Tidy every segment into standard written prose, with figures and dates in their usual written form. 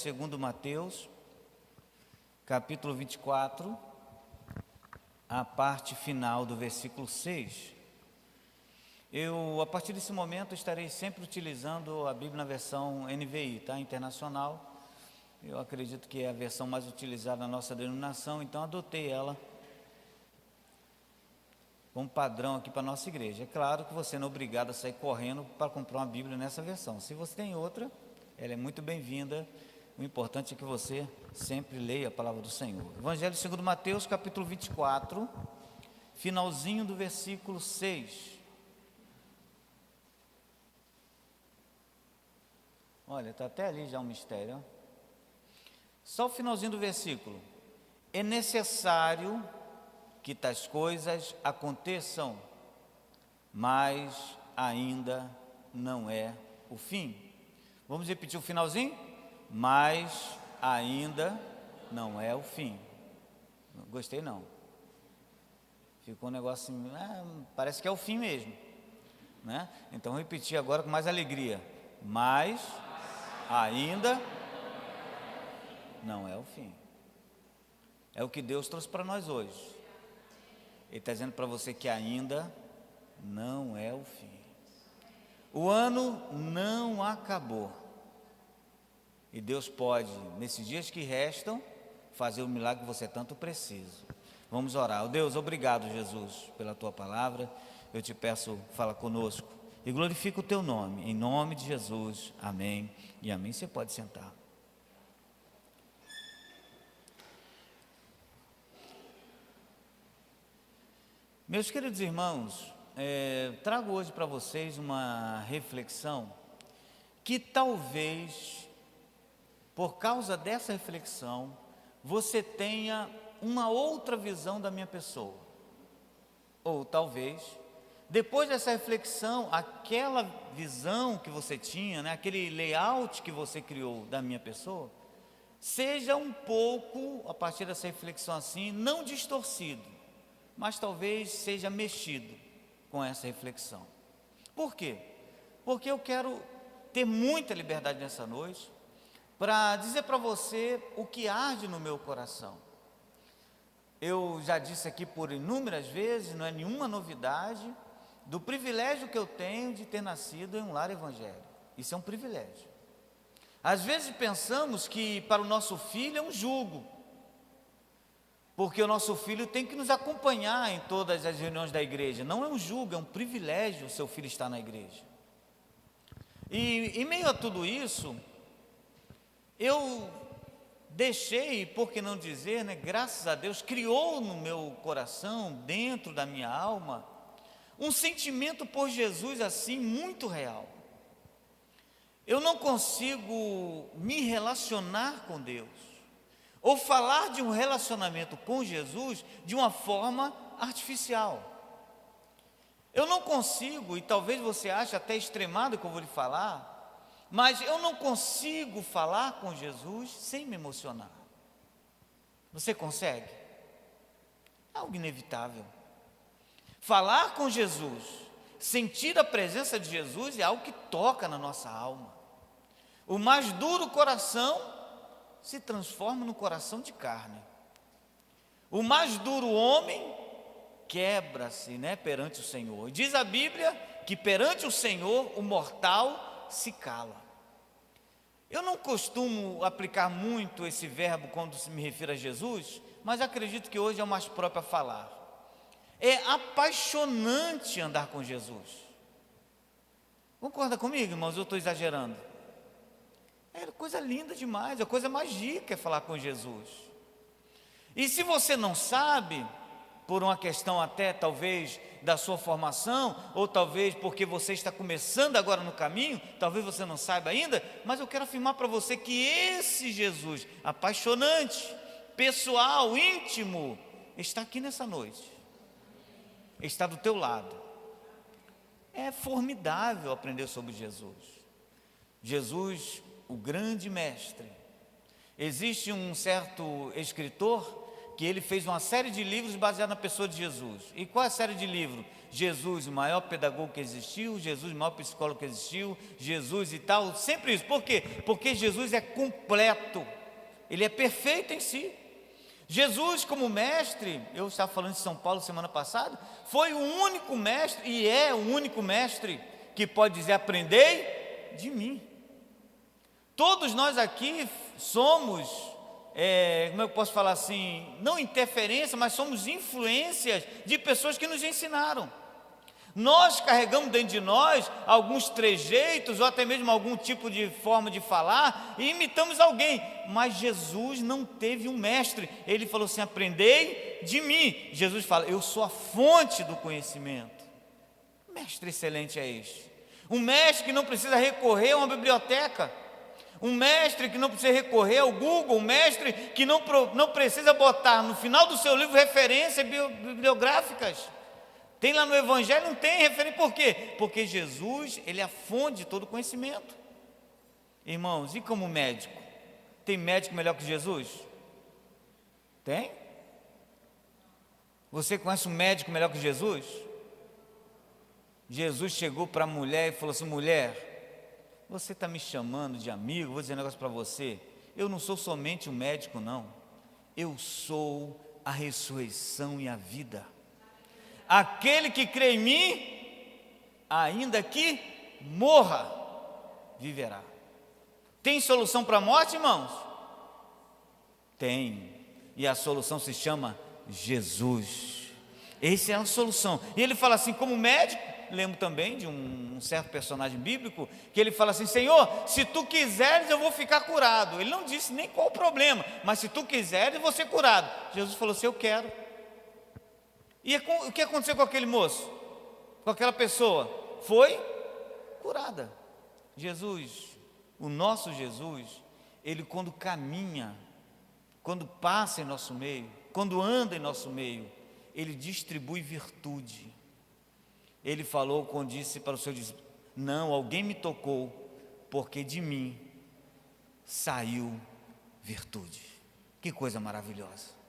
segundo Mateus, capítulo 24, a parte final do versículo 6. A partir desse momento, estarei sempre utilizando a Bíblia na versão NVI, tá? Internacional. Eu acredito que é a versão mais utilizada na nossa denominação, então adotei ela como padrão aqui para a nossa igreja. É claro que você não é obrigado a sair correndo para comprar uma Bíblia nessa versão. Se você tem outra, ela é muito bem-vinda. O importante é que você sempre leia a palavra do Senhor. Evangelho segundo Mateus, capítulo 24, finalzinho do versículo 6. Olha, está até ali já um mistério, ó. Só o finalzinho do versículo. É necessário que tais coisas aconteçam, mas ainda não é o fim. Vamos repetir o finalzinho? Mas ainda não é o fim. Gostei não. Ficou um negócio assim, parece que é o fim mesmo, né? Então repetir agora com mais alegria. Mas ainda não é o fim. É o que Deus trouxe para nós hoje. Ele está dizendo para você que ainda não é o fim. O ano não acabou. E Deus pode, nesses dias que restam, fazer o milagre que você tanto precisa. Vamos orar. Deus, obrigado, Jesus, pela tua palavra. Eu te peço, fala conosco e glorifica o teu nome. Em nome de Jesus, amém e amém. Você pode sentar. Meus queridos irmãos, trago hoje para vocês uma reflexão que talvez, por causa dessa reflexão, você tenha uma outra visão da minha pessoa. Ou talvez, depois dessa reflexão, aquela visão que você tinha, né, aquele layout que você criou da minha pessoa, seja um pouco, a partir dessa reflexão assim, não distorcido, mas talvez seja mexido com essa reflexão. Por quê? Porque eu quero ter muita liberdade nessa noite para dizer para você o que arde no meu coração. Eu já disse aqui por inúmeras vezes, não é nenhuma novidade, do privilégio que eu tenho de ter nascido em um lar evangélico. Isso é um privilégio. Às vezes pensamos que para o nosso filho é um jugo, porque o nosso filho tem que nos acompanhar em todas as reuniões da igreja. Não é um jugo, é um privilégio o seu filho estar na igreja. E em meio a tudo isso, eu deixei, por que não dizer, né, graças a Deus, criou no meu coração, dentro da minha alma, um sentimento por Jesus assim, muito real. Eu não consigo me relacionar com Deus, ou falar de um relacionamento com Jesus de uma forma artificial. Eu não consigo, e talvez você ache até extremado o que eu vou lhe falar, mas eu não consigo falar com Jesus sem me emocionar. Você consegue? É algo inevitável. Falar com Jesus, sentir a presença de Jesus é algo que toca na nossa alma. O mais duro coração se transforma no coração de carne. O mais duro homem quebra-se, né, perante o Senhor. E diz a Bíblia que perante o Senhor o mortal se cala. Eu não costumo aplicar muito esse verbo quando se me refiro a Jesus, mas acredito que hoje é o mais próprio a falar. É apaixonante andar com Jesus. Concorda comigo, irmãos? Eu estou exagerando. É coisa linda demais, é coisa mais rica falar com Jesus. E se você não sabe, por uma questão até talvez da sua formação, ou talvez porque você está começando agora no caminho, talvez você não saiba ainda, mas eu quero afirmar para você que esse Jesus apaixonante, pessoal, íntimo, está aqui nessa noite, está do teu lado. É formidável aprender sobre Jesus. Jesus, o grande mestre. Existe um certo escritor que ele fez uma série de livros baseados na pessoa de Jesus. E qual é a série de livros? Jesus, o maior pedagogo que existiu, Jesus, o maior psicólogo que existiu, Jesus e tal, sempre isso. Por quê? Porque Jesus é completo, ele é perfeito em si. Jesus, como mestre, eu estava falando de São Paulo semana passada, foi o único mestre, e é o único mestre, que pode dizer: aprendei de mim. Todos nós aqui somos, como eu posso falar assim, não interferência, mas somos influências de pessoas que nos ensinaram. Nós carregamos dentro de nós alguns trejeitos, ou até mesmo algum tipo de forma de falar, e imitamos alguém, mas Jesus não teve um mestre. Ele falou assim: aprendei de mim. Jesus fala: eu sou a fonte do conhecimento. Mestre excelente é este, um mestre que não precisa recorrer a uma biblioteca, um mestre que não precisa recorrer ao Google, um mestre que não precisa botar no final do seu livro referências bibliográficas. Tem lá no Evangelho, não tem referência. Por quê? Porque Jesus, ele é a fonte de todo conhecimento. Irmãos, e como médico? Tem médico melhor que Jesus? Tem? Você conhece um médico melhor que Jesus? Jesus chegou para a mulher e falou assim: mulher, você está me chamando de amigo? Vou dizer um negócio para você. Eu não sou somente um médico, não. Eu sou a ressurreição e a vida. Aquele que crê em mim, ainda que morra, viverá. Tem solução para a morte, irmãos? Tem. E a solução se chama Jesus. Essa é a solução. E ele fala assim, como médico, lembro também de um certo personagem bíblico, que ele fala assim: Senhor, se tu quiseres eu vou ficar curado. Ele não disse nem qual o problema, mas se tu quiseres eu vou ser curado. Jesus falou assim: eu quero. E o que aconteceu com aquele moço? Com aquela pessoa? Foi curada. Jesus, o nosso Jesus, ele quando caminha, quando passa em nosso meio, quando anda em nosso meio, ele distribui virtude. Ele falou, quando disse para o seu discípulo: não, alguém me tocou, porque de mim saiu virtude. Que coisa maravilhosa.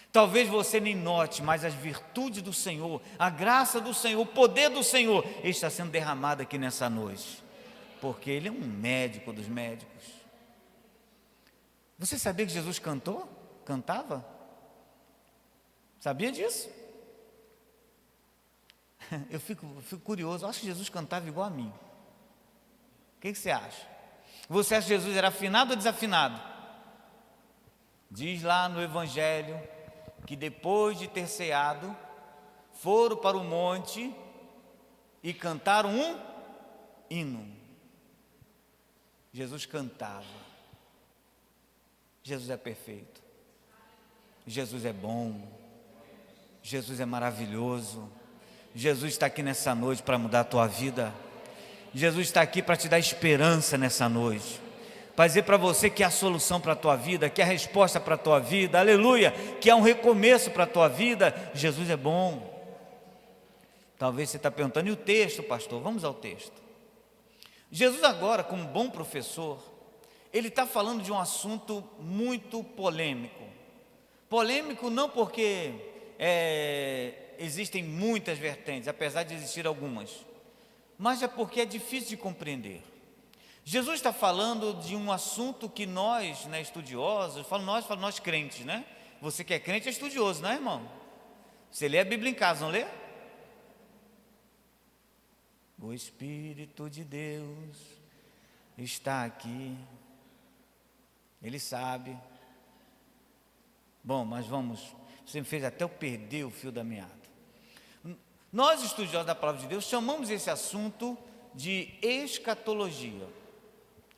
Talvez você nem note, mas as virtudes do Senhor, a graça do Senhor, o poder do Senhor está sendo derramado aqui nessa noite, porque Ele é um médico dos médicos. Você sabia que Jesus cantava? Sabia disso? Eu fico curioso, eu acho que Jesus cantava igual a mim. O que você acha? Você acha que Jesus era afinado ou desafinado? Diz lá no Evangelho que depois de ter ceado, foram para o monte e cantaram um hino. Jesus cantava. Jesus é perfeito. Jesus é bom. Jesus é maravilhoso. Jesus está aqui nessa noite para mudar a tua vida. Jesus está aqui para te dar esperança nessa noite, para dizer para você que há solução para a tua vida, que há resposta para a tua vida, aleluia, que há um recomeço para a tua vida. Jesus é bom. Talvez você está perguntando: e o texto, pastor? Vamos ao texto. Jesus agora, como bom professor, ele está falando de um assunto muito polêmico. Polêmico não porque existem muitas vertentes, apesar de existir algumas, mas é porque é difícil de compreender. Jesus está falando de um assunto que nós, estudiosos, falo nós crentes, né? Você que é crente é estudioso, não é, irmão? Você lê a Bíblia em casa, não lê? O Espírito de Deus está aqui, Ele sabe. Bom, mas você me fez até eu perder o fio da meada. Nós, estudiosos da Palavra de Deus, chamamos esse assunto de escatologia.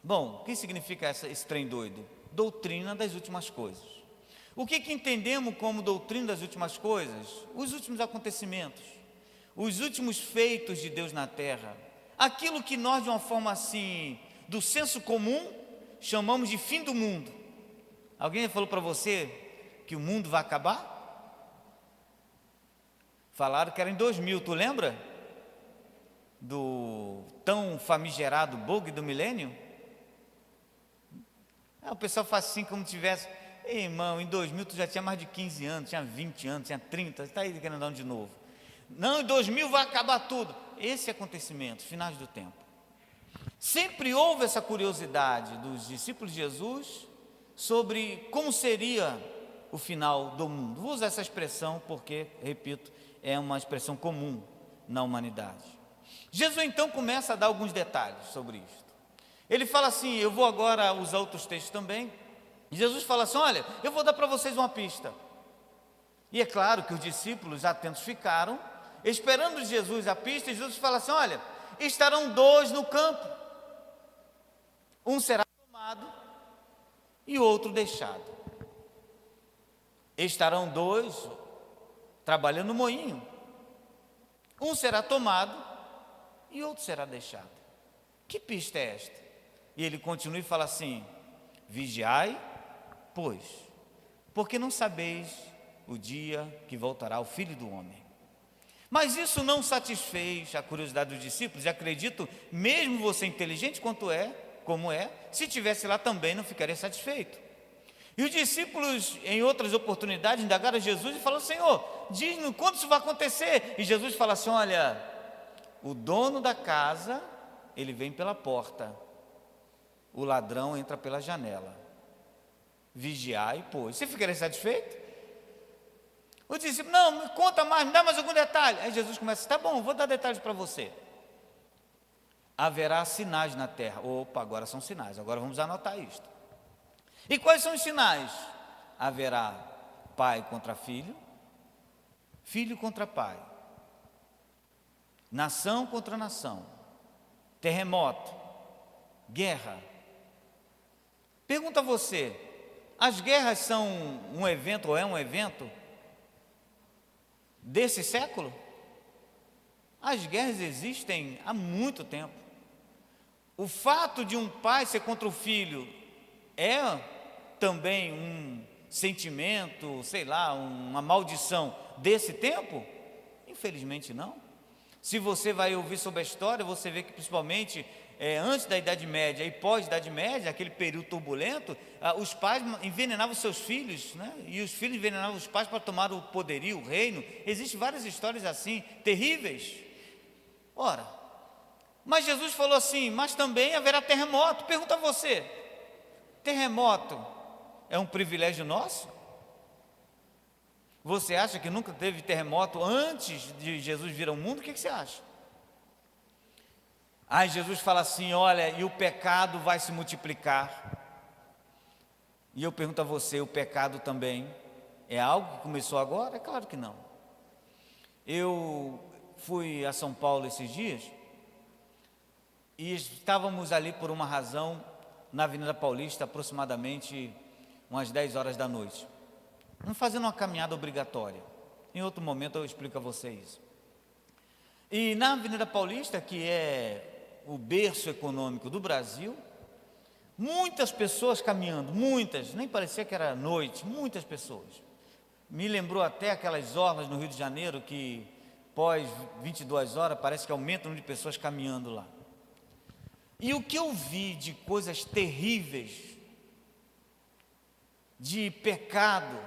Bom, o que significa esse trem doido? Doutrina das últimas coisas. O que entendemos como doutrina das últimas coisas? Os últimos acontecimentos, os últimos feitos de Deus na terra, aquilo que nós, de uma forma assim, do senso comum, chamamos de fim do mundo. Alguém já falou para você que o mundo vai acabar? Falaram que era em 2000, tu lembra? Do tão famigerado bug do milênio? O pessoal faz assim como tivesse. Ei, irmão, em 2000 tu já tinha mais de 15 anos, tinha 20 anos, tinha 30, está aí querendo dar de novo. Não, em 2000 vai acabar tudo. Esse acontecimento, finais do tempo. Sempre houve essa curiosidade dos discípulos de Jesus sobre como seria o final do mundo. Vou usar essa expressão porque, repito, é uma expressão comum na humanidade. Jesus então começa a dar alguns detalhes sobre isto. Ele fala assim, eu vou agora usar outros textos também. Jesus fala assim, olha, eu vou dar para vocês uma pista. E é claro que os discípulos atentos ficaram, esperando de Jesus a pista, e Jesus fala assim, olha, estarão dois no campo, um será tomado e outro deixado. Estarão dois trabalhando no moinho, um será tomado e outro será deixado. Que pista é esta? E ele continua e fala assim, vigiai, pois, porque não sabeis o dia que voltará o Filho do Homem. Mas isso não satisfez a curiosidade dos discípulos, e acredito, mesmo você inteligente como é, se estivesse lá também não ficaria satisfeito. E os discípulos, em outras oportunidades, indagaram a Jesus e falaram, Senhor, diz-nos quando isso vai acontecer. E Jesus fala assim, olha, o dono da casa, ele vem pela porta, o ladrão entra pela janela. Vigiai, pois. Você ficaria satisfeito? O discípulo, não, me conta mais, me dá mais algum detalhe. Aí Jesus começa, tá bom, vou dar detalhes para você. Haverá sinais na terra. Opa, agora são sinais, agora vamos anotar isto. E quais são os sinais? Haverá pai contra filho, filho contra pai, nação contra nação, terremoto, guerra. Pergunta a você, as guerras são um evento ou é um evento desse século? As guerras existem há muito tempo. O fato de um pai ser contra o filho é também um sentimento, sei lá, uma maldição desse tempo? Infelizmente não. Se você vai ouvir sobre a história, você vê que principalmente antes da Idade Média e pós-Idade Média, aquele período turbulento, os pais envenenavam seus filhos, né? E os filhos envenenavam os pais para tomar o poderio, o reino. Existem várias histórias assim, terríveis. Ora, mas Jesus falou assim, mas também haverá terremoto. Pergunta a você, terremoto é um privilégio nosso? Você acha que nunca teve terremoto antes de Jesus vir ao mundo? O que você acha? Aí Jesus fala assim, olha, e o pecado vai se multiplicar. E eu pergunto a você, o pecado também é algo que começou agora? É claro que não. Eu fui a São Paulo esses dias e estávamos ali por uma razão na Avenida Paulista, aproximadamente umas 10 horas da noite. Vamos fazendo uma caminhada obrigatória. Em outro momento eu explico a vocês. E na Avenida Paulista, que é o berço econômico do Brasil, muitas pessoas caminhando, muitas, nem parecia que era noite, muitas pessoas. Me lembrou até aquelas orlas no Rio de Janeiro que pós 22 horas parece que aumenta o número de pessoas caminhando lá. E o que eu vi de coisas terríveis, de pecado,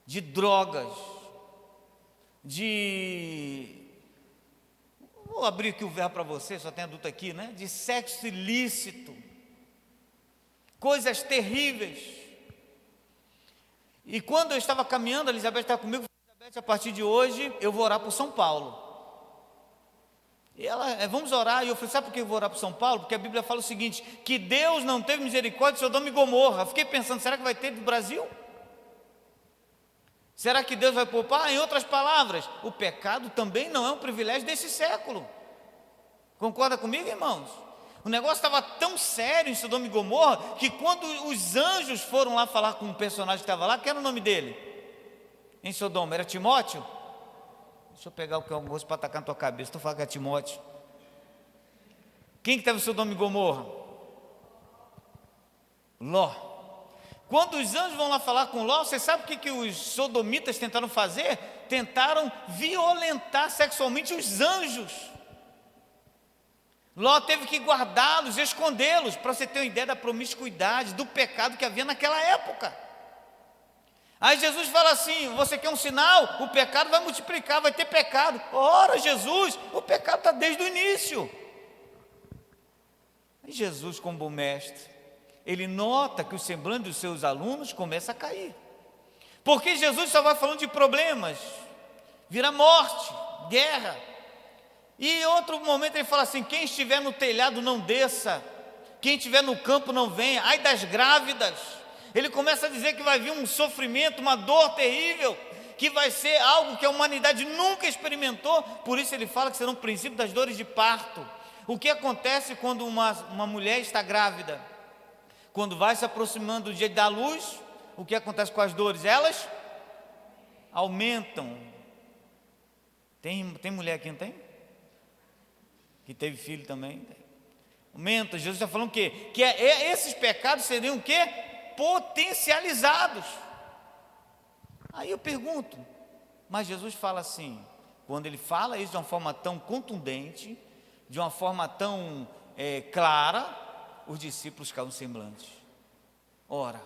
de drogas, vou abrir aqui o verbo para você, só tem adulto aqui, né? De sexo ilícito, coisas terríveis. E quando eu estava caminhando, a Elizabeth estava comigo, Elizabeth, a partir de hoje eu vou orar por São Paulo. E ela, vamos orar, e eu falei, sabe por que eu vou orar por São Paulo? Porque a Bíblia fala o seguinte, que Deus não teve misericórdia de Sodoma e Gomorra. Eu fiquei pensando, será que vai ter do Brasil? Será que Deus vai poupar? Em outras palavras, o pecado também não é um privilégio desse século. Concorda comigo, irmãos? O negócio estava tão sério em Sodoma e Gomorra, que quando os anjos foram lá falar com um personagem que estava lá, que era o nome dele? Em Sodoma, era Timóteo? Deixa eu pegar o que é almoço para atacar na tua cabeça, estou falando que é Timóteo. Quem que estava em Sodoma e Gomorra? Ló. Quando os anjos vão lá falar com Ló, você sabe o que os sodomitas tentaram fazer? Tentaram violentar sexualmente os anjos. Ló teve que guardá-los, escondê-los, para você ter uma ideia da promiscuidade, do pecado que havia naquela época. Aí Jesus fala assim: você quer um sinal? O pecado vai multiplicar, vai ter pecado. Ora, Jesus, o pecado está desde o início. E Jesus, como bom mestre, ele nota que o semblante dos seus alunos começa a cair. Porque Jesus só vai falando de problemas, vira morte, guerra. E em outro momento ele fala assim: quem estiver no telhado não desça, quem estiver no campo não venha, ai das grávidas. Ele começa a dizer que vai vir um sofrimento, uma dor terrível, que vai ser algo que a humanidade nunca experimentou. Por isso ele fala que será um princípio das dores de parto. O que acontece quando uma mulher está grávida? Quando vai se aproximando do dia da luz, o que acontece com as dores? Elas aumentam. Tem mulher aqui, não tem? Que teve filho também? Aumenta. Jesus está falando o quê? Que esses pecados seriam o quê? Potencializados. Aí eu pergunto, mas Jesus fala assim, quando ele fala isso de uma forma tão contundente, de uma forma tão clara, os discípulos caem semblantes. Ora,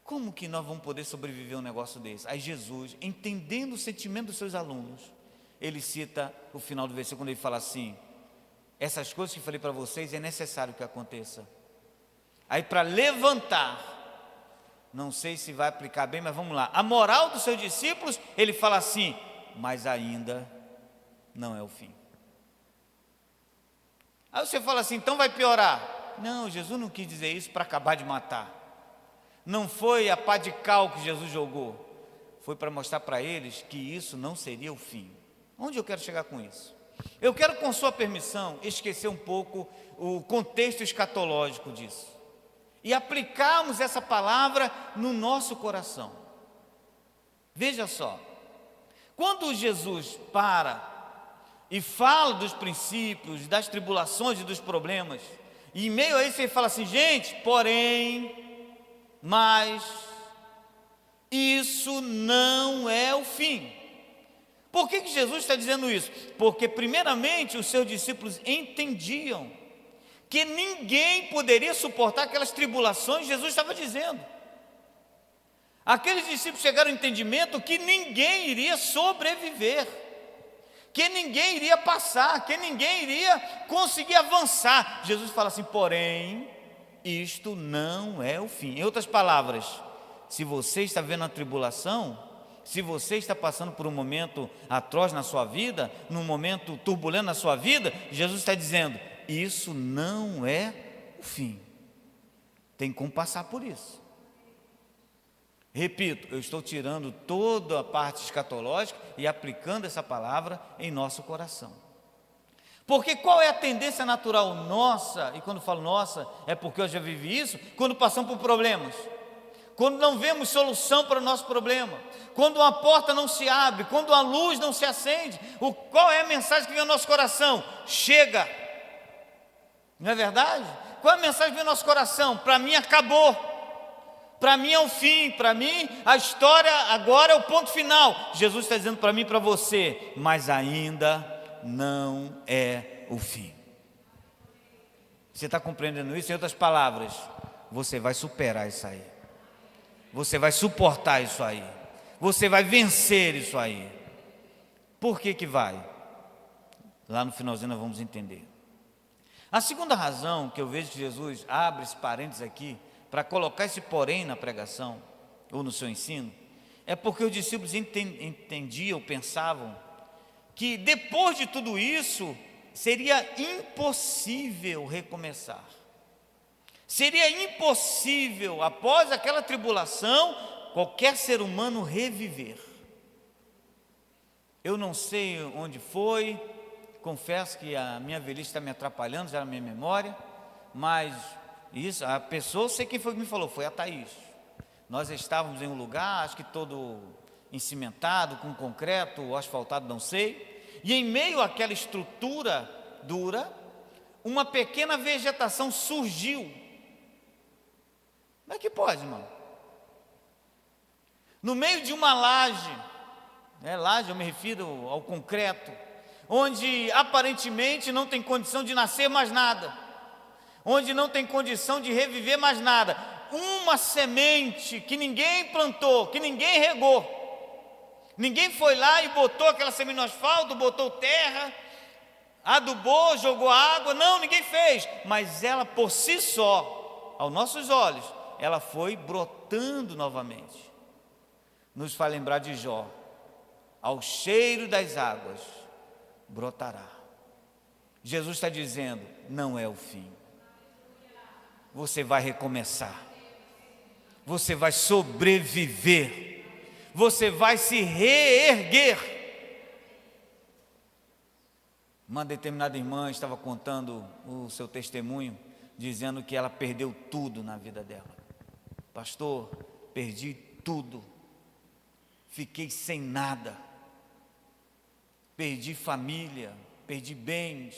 como que nós vamos poder sobreviver a um negócio desse? Aí Jesus, entendendo o sentimento dos seus alunos, ele cita o final do versículo, quando ele fala assim: essas coisas que falei para vocês é necessário que aconteça. Aí para levantar, não sei se vai aplicar bem, mas vamos lá, a moral dos seus discípulos, ele fala assim: mas ainda não é o fim. Aí você fala assim: então vai piorar. Não, Jesus não quis dizer isso para acabar de matar. Não foi a pá de cal que Jesus jogou, foi para mostrar para eles que isso não seria o fim. Onde eu quero chegar com isso? Eu quero, com sua permissão, esquecer um pouco o contexto escatológico disso e aplicarmos essa palavra no nosso coração. Veja só, quando Jesus para e fala dos princípios, das tribulações e dos problemas, e em meio a isso ele fala assim: gente, porém, mas isso não é o fim. Por que Jesus está dizendo isso? Porque primeiramente os seus discípulos entendiam que ninguém poderia suportar aquelas tribulações. Jesus estava dizendo, aqueles discípulos chegaram ao entendimento que ninguém iria sobreviver, que ninguém iria passar, que ninguém iria conseguir avançar. Jesus fala assim: porém, isto não é o fim. Em outras palavras, se você está vendo a tribulação, se você está passando por um momento atroz na sua vida, num momento turbulento na sua vida, Jesus está dizendo: isso não é o fim. Tem como passar por isso. Repito, eu estou tirando toda a parte escatológica e aplicando essa palavra em nosso coração. Porque qual é a tendência natural nossa? E quando falo nossa, é porque eu já vivi isso. Quando passamos por problemas, quando não vemos solução para o nosso problema, quando uma porta não se abre, quando a luz não se acende, qual é a mensagem que vem ao nosso coração? Chega! Não é verdade? Qual é a mensagem que vem ao nosso coração? Para mim acabou, para mim é o fim, para mim a história agora é o ponto final. Jesus está dizendo para mim e para você: mas ainda não é o fim. Você está compreendendo isso? Em outras palavras, você vai superar isso aí. Você vai suportar isso aí. Você vai vencer isso aí. Por que que vai? Lá no finalzinho nós vamos entender. A segunda razão que eu vejo que Jesus abre esse parênteses aqui, para colocar esse porém na pregação, ou no seu ensino, é porque os discípulos entendiam, pensavam, que depois de tudo isso, seria impossível recomeçar. Seria impossível, após aquela tribulação, qualquer ser humano reviver. Eu não sei onde foi, confesso que a minha velhice está me atrapalhando, já na minha memória, mas isso, a pessoa, sei quem foi que me falou, foi a Thaís. Nós estávamos em um lugar, acho que todo encimentado, com concreto, asfaltado, não sei, e em meio àquela estrutura dura, uma pequena vegetação surgiu. Como é que pode, irmão? No meio de uma laje, laje eu me refiro ao concreto, onde aparentemente não tem condição de nascer mais nada, onde não tem condição de reviver mais nada, uma semente que ninguém plantou, que ninguém regou. Ninguém foi lá e botou aquela semente no asfalto, botou terra, adubou, jogou água. Não, ninguém fez. Mas ela por si só, aos nossos olhos, ela foi brotando novamente. Nos faz lembrar de Jó. Ao cheiro das águas brotará. Jesus está dizendo, não é o fim. Você vai recomeçar. Você vai sobreviver. Você vai se reerguer. Uma determinada irmã estava contando o seu testemunho, dizendo que ela perdeu tudo na vida dela. Pastor, perdi tudo. Fiquei sem nada. Perdi família, perdi bens,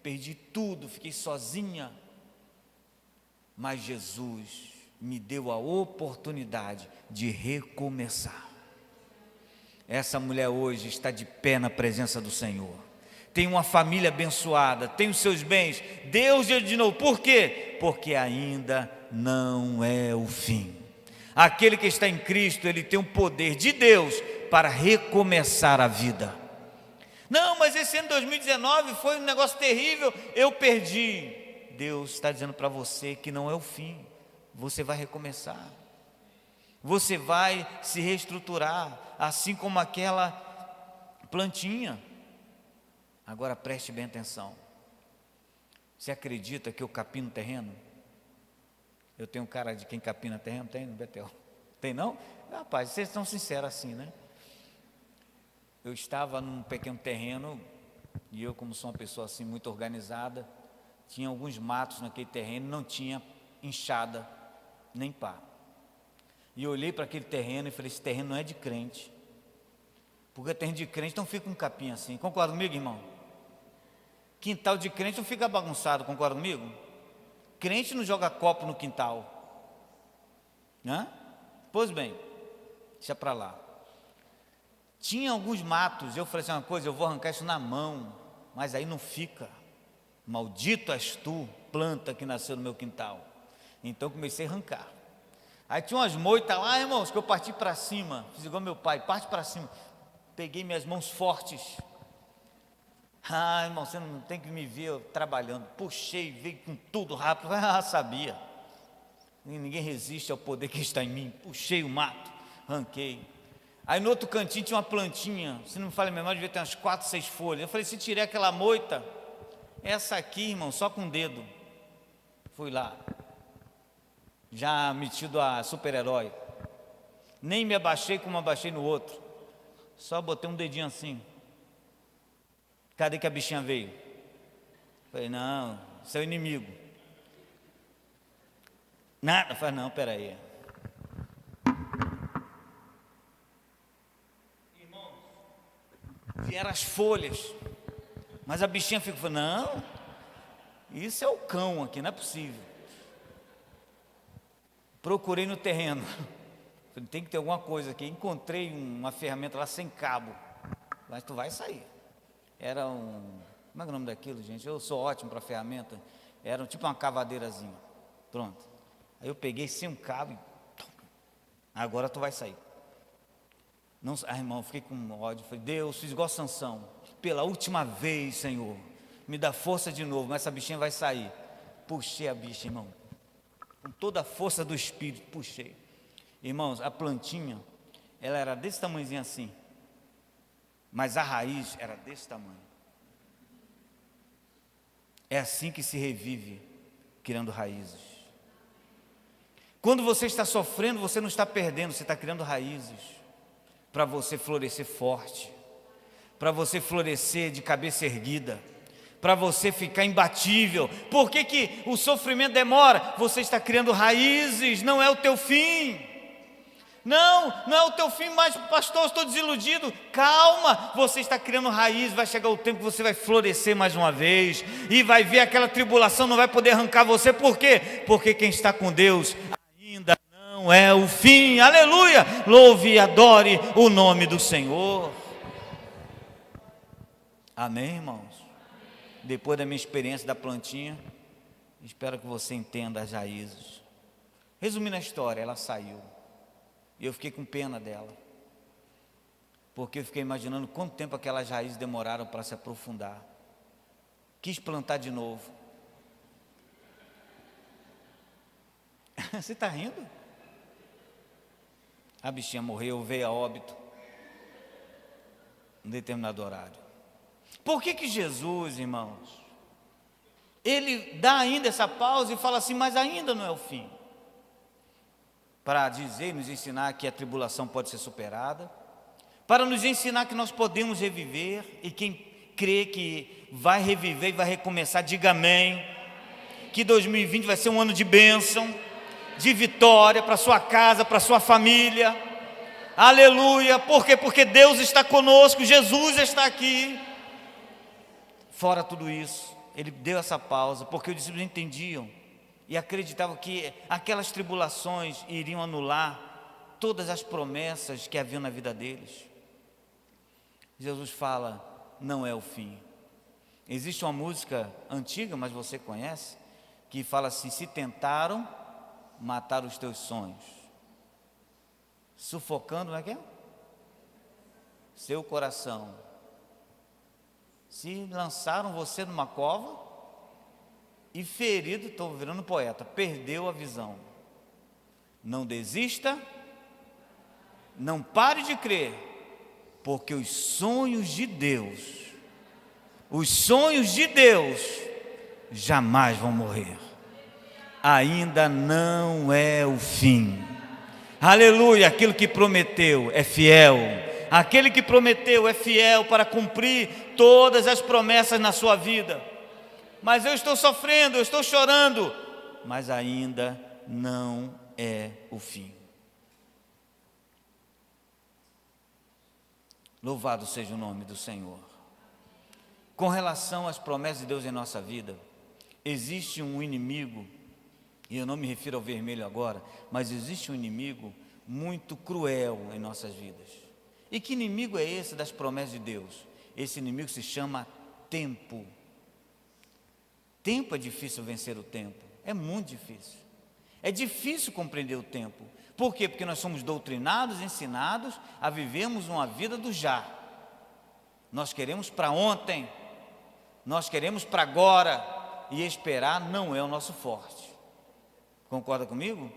perdi tudo, fiquei sozinha. Mas Jesus me deu a oportunidade de recomeçar. Essa mulher hoje está de pé na presença do Senhor. Tem uma família abençoada, tem os seus bens. Deus deu de novo. Por quê? Porque ainda não é o fim. Aquele que está em Cristo, ele tem o poder de Deus para recomeçar a vida. Não, mas esse ano de 2019 foi um negócio terrível, eu perdi. Deus está dizendo para você que não é o fim. Você vai recomeçar. Você vai se reestruturar, assim como aquela plantinha. Agora preste bem atenção. Você acredita que eu capino terreno? Eu tenho cara de quem capina terreno? Tem no Betel? Tem não? Rapaz, vocês são sinceros assim, né? Eu estava num pequeno terreno, e eu, como sou uma pessoa assim muito organizada, tinha alguns matos naquele terreno, não tinha enxada, nem pá. E eu olhei para aquele terreno e falei, esse terreno não é de crente. Porque terreno de crente não fica um capim assim. Concorda comigo, irmão? Quintal de crente não fica bagunçado, concorda comigo? Crente não joga copo no quintal. Hã? Pois bem, deixa para lá. Tinha alguns matos, eu falei assim, uma coisa, eu vou arrancar isso na mão, mas aí não fica. Maldito és tu, planta que nasceu no meu quintal. Então comecei a arrancar. Aí tinha umas moitas lá, irmãos, que eu parti para cima. Fiz igual meu pai, parte para cima. Peguei minhas mãos fortes. Ah, irmão, você não tem que me ver trabalhando. Puxei, veio com tudo rápido. Ah, sabia. Ninguém resiste ao poder que está em mim. Puxei o mato, arranquei. Aí no outro cantinho tinha uma plantinha. Se não me falha a memória, devia ter umas 4, 6 folhas. Eu falei, se tirei aquela moita, essa aqui, irmão, só com o dedo. Fui lá. Já metido a super-herói. Nem me abaixei como abaixei no outro. Só botei um dedinho assim. Cadê que a bichinha veio? Falei, não, isso é o inimigo. Nada. Falei, não, peraí. Irmãos, vieram as folhas. Mas a bichinha ficou, não, isso é o cão aqui, não é possível. Procurei no terreno. Falei, tem que ter alguma coisa aqui. Encontrei uma ferramenta lá sem cabo. Mas tu vai sair. Era um... Como é o nome daquilo, gente? Eu sou ótimo para ferramenta. Era tipo uma cavadeirazinha. Pronto. Aí eu peguei sem um cabo e... Agora tu vai sair. Não, irmão, fiquei com ódio. Falei, Deus, fiz igual Sansão. Pela última vez, Senhor, me dá força de novo, mas essa bichinha vai sair. Puxei a bicha, irmão. Com toda a força do Espírito, puxei. Irmãos, a plantinha, ela era desse tamanhozinho assim. Mas a raiz era desse tamanho. É assim que se revive, criando raízes. Quando você está sofrendo, você não está perdendo, você está criando raízes. Para você florescer forte. Para você florescer de cabeça erguida. Para você ficar imbatível. Por que o sofrimento demora? Você está criando raízes, não é o teu fim. Não é o teu fim, mas pastor, estou desiludido. Calma, você está criando raiz. Vai chegar o tempo que você vai florescer mais uma vez. E vai ver aquela tribulação, não vai poder arrancar você. Por quê? Porque quem está com Deus ainda não é o fim. Aleluia, louve e adore o nome do Senhor. Amém, irmãos? Depois da minha experiência da plantinha, espero que você entenda as raízes. Resumindo a história, ela saiu. E eu fiquei com pena dela. Porque eu fiquei imaginando quanto tempo aquelas raízes demoraram para se aprofundar. Quis plantar de novo. Você está rindo? A bichinha morreu, veio a óbito. Em determinado horário. Por que Jesus, irmãos, ele dá ainda essa pausa e fala assim, mas ainda não é o fim? Para dizer, nos ensinar que a tribulação pode ser superada, para nos ensinar que nós podemos reviver, e quem crê que vai reviver e vai recomeçar, diga amém, que 2020 vai ser um ano de bênção, de vitória para sua casa, para sua família, aleluia. Por quê? Porque Deus está conosco, Jesus está aqui. Fora tudo isso, ele deu essa pausa, porque os discípulos entendiam e acreditavam que aquelas tribulações iriam anular todas as promessas que haviam na vida deles. Jesus fala, não é o fim. Existe uma música antiga, mas você conhece, que fala assim, se tentaram matar os teus sonhos, sufocando, não é que é? Seu coração. Se lançaram você numa cova e ferido, estou virando poeta, perdeu a visão. Não desista, não pare de crer, porque os sonhos de Deus jamais vão morrer. Ainda não é o fim. Aleluia, aquilo que prometeu é fiel. Aquele que prometeu é fiel para cumprir todas as promessas na sua vida. Mas eu estou sofrendo, eu estou chorando, mas ainda não é o fim. Louvado seja o nome do Senhor. Com relação às promessas de Deus em nossa vida, existe um inimigo, e eu não me refiro ao vermelho agora, mas existe um inimigo muito cruel em nossas vidas. E que inimigo é esse das promessas de Deus? Esse inimigo se chama tempo. Tempo é difícil vencer o tempo, é muito difícil. É difícil compreender o tempo. Por quê? Porque nós somos doutrinados, ensinados a vivermos uma vida do já. Nós queremos para ontem, nós queremos para agora, e esperar não é o nosso forte. Concorda comigo?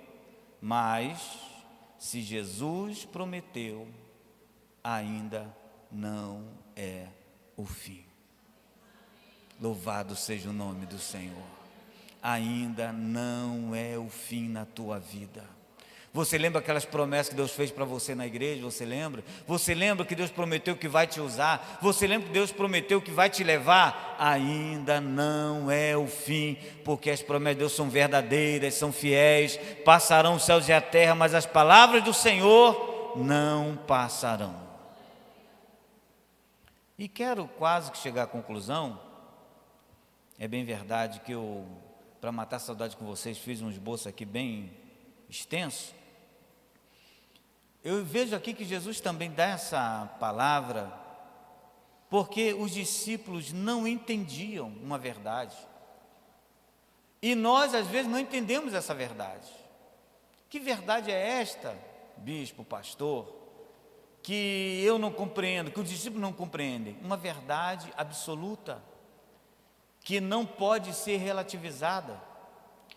Mas, se Jesus prometeu, ainda não é o fim. Louvado seja o nome do Senhor. Ainda não é o fim na tua vida. Você lembra aquelas promessas que Deus fez para você na igreja? Você lembra? Você lembra que Deus prometeu que vai te usar? Você lembra que Deus prometeu que vai te levar? Ainda não é o fim, porque as promessas de Deus são verdadeiras, são fiéis. Passarão os céus e a terra, mas as palavras do Senhor não passarão. E quero quase que chegar à conclusão. É bem verdade que eu, para matar a saudade com vocês, fiz um esboço aqui bem extenso. Eu vejo aqui que Jesus também dá essa palavra, porque os discípulos não entendiam uma verdade. E nós, às vezes, não entendemos essa verdade. Que verdade é esta, bispo, pastor, que eu não compreendo, que os discípulos não compreendem? Uma verdade absoluta, que não pode ser relativizada.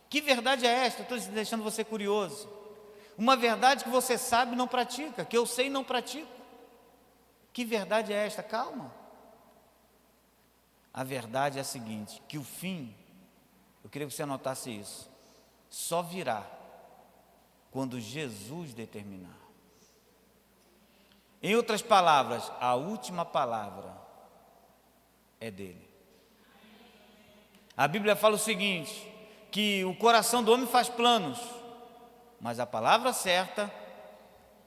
Que verdade é esta? Estou deixando você curioso. Uma verdade que você sabe e não pratica, que eu sei e não pratico. Que verdade é esta? Calma. A verdade é a seguinte, que o fim, eu queria que você anotasse isso, só virá quando Jesus determinar. Em outras palavras, a última palavra é dele. A Bíblia fala o seguinte, que o coração do homem faz planos, mas a palavra certa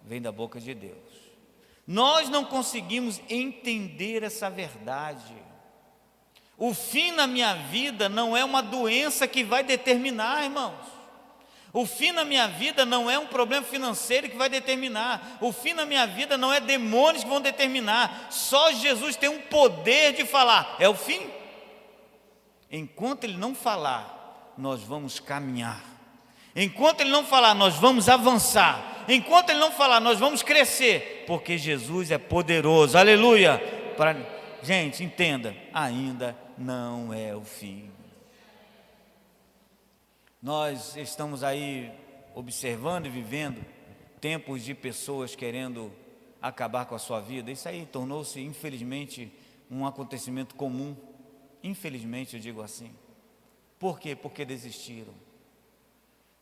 vem da boca de Deus. Nós não conseguimos entender essa verdade. O fim na minha vida não é uma doença que vai determinar, irmãos. O fim na minha vida não é um problema financeiro que vai determinar. O fim na minha vida não é demônios que vão determinar. Só Jesus tem um poder de falar, é o fim. Enquanto Ele não falar, nós vamos caminhar. Enquanto Ele não falar, nós vamos avançar. Enquanto Ele não falar, nós vamos crescer, porque Jesus é poderoso, aleluia. Gente, entenda, ainda não é o fim. Nós estamos aí observando e vivendo tempos de pessoas querendo acabar com a sua vida. Isso aí tornou-se, infelizmente, um acontecimento comum. Infelizmente, eu digo assim. Por quê? Porque desistiram.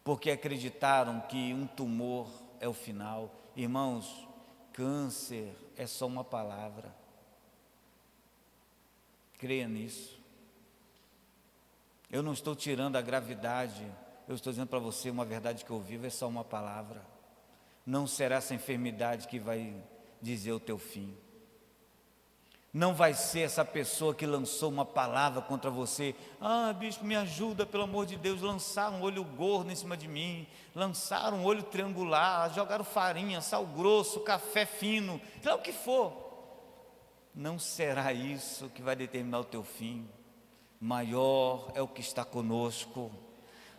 Porque acreditaram que um tumor é o final. Irmãos, câncer é só uma palavra. Creia nisso. Eu não estou tirando a gravidade, eu estou dizendo para você uma verdade que eu vivo, é só uma palavra. Não será essa enfermidade que vai dizer o teu fim. Não vai ser essa pessoa que lançou uma palavra contra você. Ah, bispo, me ajuda, pelo amor de Deus. Lançaram um olho gordo em cima de mim, lançaram um olho triangular, jogaram farinha, sal grosso, café fino, seja o que for. Não será isso que vai determinar o teu fim. Maior é o que está conosco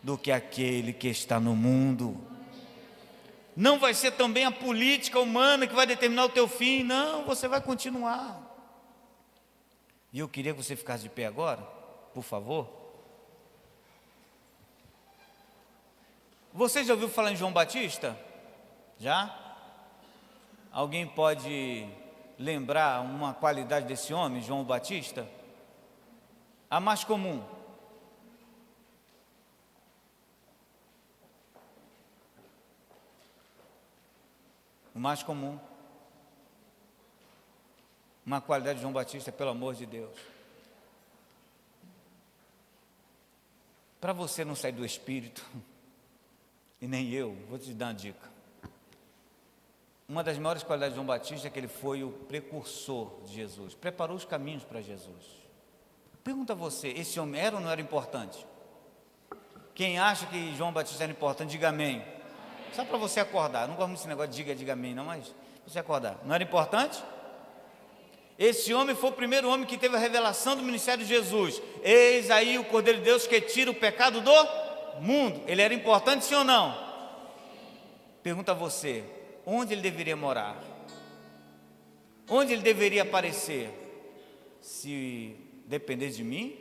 do que aquele que está no mundo. Não vai ser também a política humana que vai determinar o teu fim. Não, você vai continuar. E eu queria que você ficasse de pé agora, por favor. Você já ouviu falar em João Batista? Já? Alguém pode lembrar uma qualidade desse homem, João Batista? A mais comum. O mais comum. Uma qualidade de João Batista, pelo amor de Deus. Para você não sair do Espírito, e nem eu, vou te dar uma dica. Uma das maiores qualidades de João Batista é que ele foi o precursor de Jesus, preparou os caminhos para Jesus. Pergunta a você, esse homem era ou não era importante? Quem acha que João Batista era importante, diga amém. Só para você acordar, eu não gosto muito desse negócio de diga amém não, mas você acordar. Não era importante? Esse homem foi o primeiro homem que teve a revelação do ministério de Jesus. Eis aí o Cordeiro de Deus que tira o pecado do mundo. Ele era importante, sim ou não? Pergunta a você, onde ele deveria morar? Onde ele deveria aparecer? Se dependesse de mim,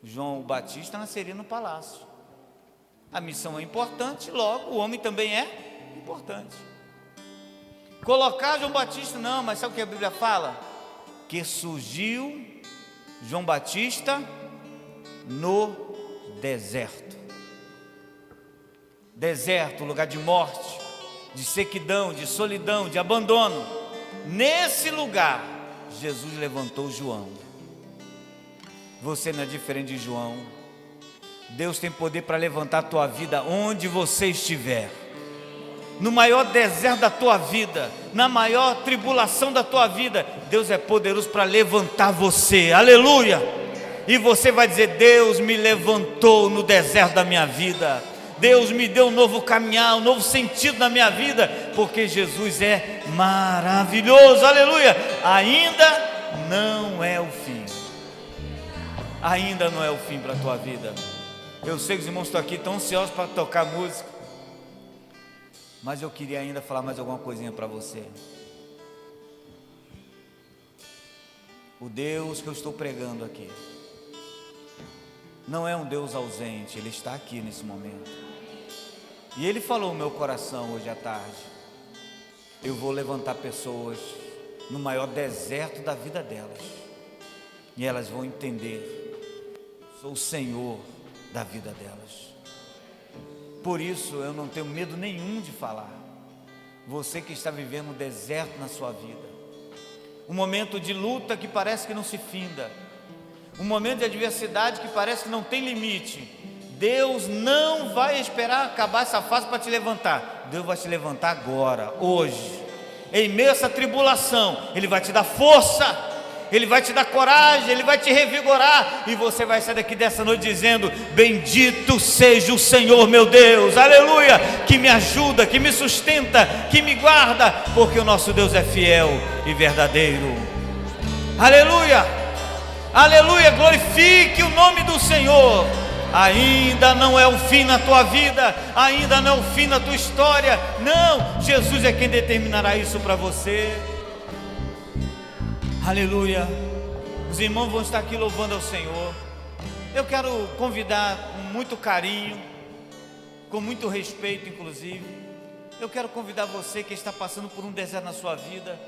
João Batista nasceria no palácio. A missão é importante, logo o homem também é importante. Colocar João Batista, não, mas sabe o que a Bíblia fala? Que surgiu João Batista no deserto. Deserto, lugar de morte, de sequidão, de solidão, de abandono. Nesse lugar, Jesus levantou João. Você não é diferente de João. Deus tem poder para levantar a tua vida onde você estiver. No maior deserto da tua vida, na maior tribulação da tua vida, Deus é poderoso para levantar você, aleluia. E você vai dizer, Deus me levantou no deserto da minha vida, Deus me deu um novo caminhar, um novo sentido na minha vida, porque Jesus é maravilhoso, aleluia. Ainda não é o fim. Ainda não é o fim para a tua vida. Eu sei que os irmãos estão aqui tão ansiosos para tocar música, mas eu queria ainda falar mais alguma coisinha para você. O Deus que eu estou pregando aqui não é um Deus ausente, Ele está aqui nesse momento. E Ele falou no meu coração hoje à tarde: eu vou levantar pessoas no maior deserto da vida delas, e elas vão entender, sou o Senhor da vida delas. Por isso eu não tenho medo nenhum de falar. Você que está vivendo um deserto na sua vida, um momento de luta que parece que não se finda, um momento de adversidade que parece que não tem limite, Deus não vai esperar acabar essa fase para te levantar. Deus vai te levantar agora, hoje, em meio a essa tribulação. Ele vai te dar força, Ele vai te dar coragem, Ele vai te revigorar, e você vai sair daqui dessa noite dizendo: bendito seja o Senhor meu Deus, aleluia, que me ajuda, que me sustenta, que me guarda, porque o nosso Deus é fiel e verdadeiro. Aleluia, aleluia, glorifique o nome do Senhor, Ainda não é o fim na tua vida, ainda não é o fim na tua história. Não, Jesus é quem determinará isso para você. Aleluia. Os irmãos vão estar aqui louvando ao Senhor. Eu quero convidar com muito carinho, com muito respeito inclusive, eu quero convidar você que está passando por um deserto na sua vida,